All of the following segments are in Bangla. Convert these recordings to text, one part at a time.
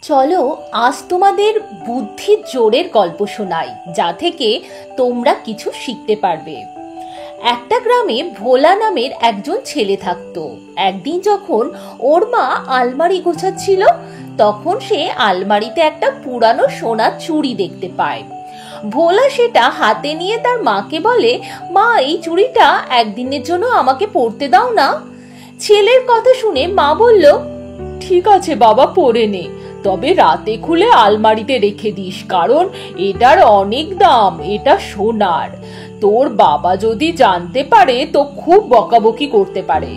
চলো আজ তোমাদের বুদ্ধির জোরের গল্প শোনাই, যা থেকে তোমরা কিছু শিখতে পারবে। একটা গ্রামে ভোলা নামের একজন ছেলে থাকতো। একদিন যখন ওর মা আলমারি গোছাচ্ছিল, তখন সে আলমারিতে একটা পুরানো সোনার চুড়ি দেখতে পায়। ভোলা সেটা হাতে নিয়ে তার মাকে বলে, মা, এই চুড়িটা একদিনের জন্য আমাকে পরতে দাও না। ছেলের কথা শুনে মা বলল, ঠিক আছে বাবা, পরে নে, তবে রাতে খুলে আলমারিতে রেখে দিস, কারণ এটার অনেক দাম, এটা সোনার। তোর বাবা যদি জানতে পারে তো খুব বকাবকি করতে পারে।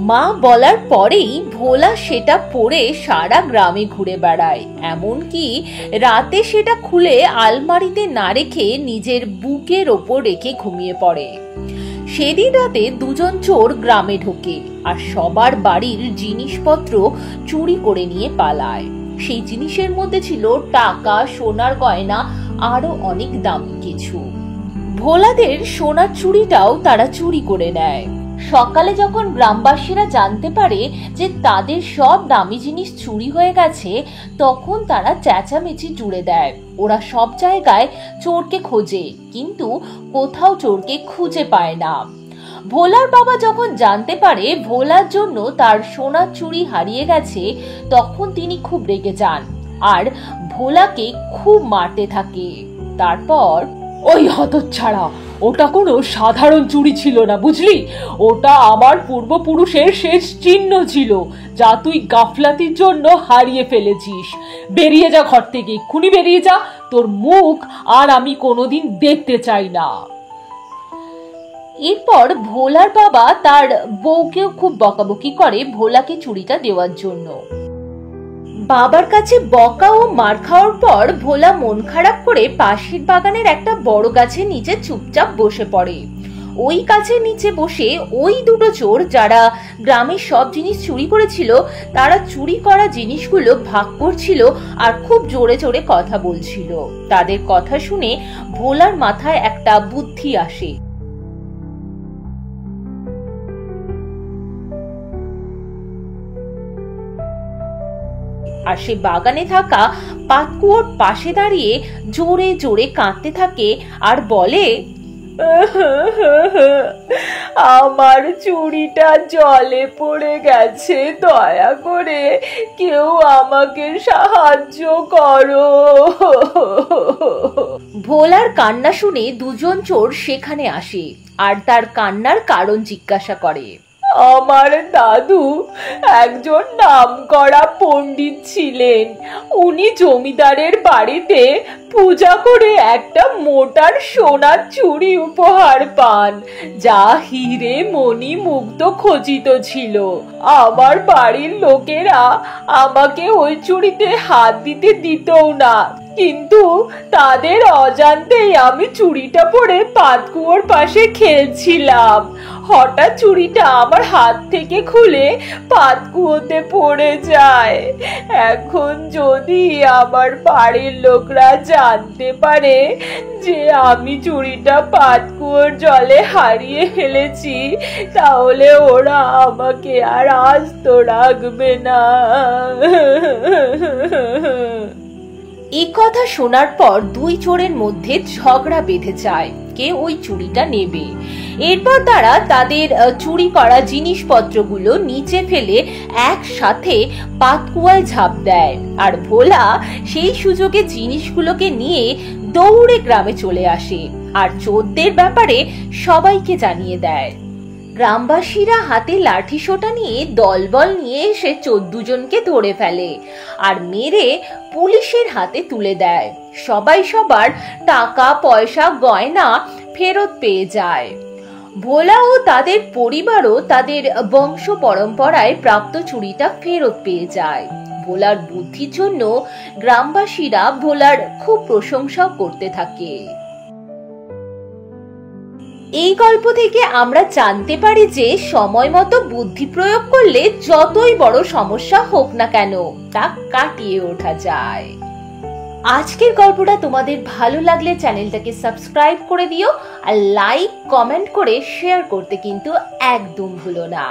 মা বলার পরেই ভোলা সেটা পরে সারা গ্রামে ঘুরে বেড়ায়। এমনকি রাতে সেটা খুলে আলমারিতে না রেখে নিজের বুকের ওপর রেখে ঘুমিয়ে পড়ে। সেদিন রাতে দুজন চোর গ্রামে ঢোকে আর সবার বাড়ির জিনিসপত্র চুরি করে নিয়ে পালায়। সেই জিনিসের মধ্যে ছিল টাকা, সোনার গয়না, আরো অনেক দামি কিছু। ভোলাদের সোনার চুড়িটাও তারা চুরি করে নেয়। সকালে যখন গ্রামবাসীরা জানতে পারে যে তাদের সব দামি জিনিস চুরি হয়ে গেছে, তখন তারা চেঁচামেচি জুড়ে দেয়। ওরা সব জায়গায় চোরকে খোঁজে, কিন্তু কোথাও চোরকে খুঁজে পায় না। ভোলার বাবা যখন জানতে পারে ভোলার জন্য তার সোনার চুড়ি হারিয়ে গেছে, তখন তিনি খুব রেগে যান আর ভোলাকে খুব মারতে থাকে। তারপর, ওই হতচ্ছাড়া, ওটা কোনো সাধারণ চুড়ি ছিল না, বুঝলি? ওটা আমার পূর্বপুরুষের শেষ চিহ্ন ছিল, যা তুই গাফলাতির জন্য হারিয়ে ফেলেছিস। বেরিয়ে যা ঘর থেকে, এক্ষুনি বেরিয়ে যা, তোর মুখ আর আমি কোনোদিন দেখতে চাই না। এরপর ভোলার বাবা তার বউকেও খুব বকাবকি করে ভোলাকে চুড়িটা দেওয়ার জন্য। বাবার কাছে বকা ও মার খাওয়ার পর ভোলা মন খারাপ করে পাশের বাগানের একটা বড় গাছের নিচে চুপচাপ বসে পড়ে। ওই গাছের নিচে বসে ওই দুটো চোর, যারা গ্রামের সব জিনিস চুরি করেছিল, তারা চুরি করা জিনিসগুলো ভাগ করছিল আর খুব জোরে জোরে কথা বলছিল। তাদের কথা শুনে ভোলার মাথায় একটা বুদ্ধি আসে। আর সে বাগানে থাকা পাতকুয়োর পাশে দাঁড়িয়ে জোরে জোরে কাঁদতে থাকে আর বলে, আমার চুড়িটা জলে পড়ে গেছে, দয়া করে কেউ আমাকে সাহায্য করো। ভোলার কান্না শুনে দুজন চোর সেখানে আসে আর তার কান্নার কারণ জিজ্ঞাসা করে। আমার দাদু একজন নামকরা পণ্ডিত ছিলেন। উনি জমিদারের বাড়িতে পূজা করে একটা মোটার সোনার চুড়ি উপহার পান, যা হিরে মণি মুক্ত খচিত ছিল। আমার বাড়ির লোকেরা আমাকে ওই চুড়িতে হাত দিতে দিতও না, কিন্তু তাদের অজান্তেই আমি চুড়িটা পরে পাতকুয়োর পাশে খেলছিলাম। হঠাৎ চুড়িটা আমার হাত থেকে খুলে পাতকুয়োতে পড়ে যায়। এখন যদি আমার বাড়ির লোকরা জানতে পারে যে আমি চুড়িটা পাতকুয়োর জলে হারিয়ে ফেলেছি, তাহলে ওরা আমাকে আর আস্ত রাখবে না। এই কথা শোনার পর দুই চোরের মধ্যে ঝগড়া বেঁধে যায় কে ওই চুড়িটা নেবে। এরপর তারা তাদের চুরি করা জিনিসপত্রগুলো নিচে ফেলে একসাথে পাতকুয়ায় ঝাঁপ দেয়। আর ভোলা সেই সুযোগে জিনিসগুলোকে নিয়ে দৌড়ে গ্রামে চলে আসে আর চোরদের ব্যাপারে সবাইকে জানিয়ে দেয়। গ্রামবাসীরা হাতে লাঠি সোটা নিয়ে দলবল নিয়ে এসে 14 জনকে ধরে ফেলে আর মেরে পুলিশের হাতে তুলে দেয়। সবাই সবার টাকা পয়সা গয়না ফেরত পেয়ে যায়। ভোলা ও তাদের পরিবারও তাদের বংশ পরম্পরায় প্রাপ্ত চুড়িটা ফেরত পেয়ে যায়। ভোলার বুদ্ধির জন্য গ্রামবাসীরা ভোলার খুব প্রশংসাও করতে থাকে। এই গল্প থেকে আমরা জানতে পারি যে সময় মতো বুদ্ধি প্রয়োগ করলে যতই বড় সমস্যা হোক না কেন, তা কাটিয়ে ওঠা যায়। আজকের গল্পটা তোমাদের ভালো লাগলে চ্যানেলটাকে সাবস্ক্রাইব করে দিও আর লাইক কমেন্ট করে শেয়ার করতে কিন্তু একদম ভুলো না।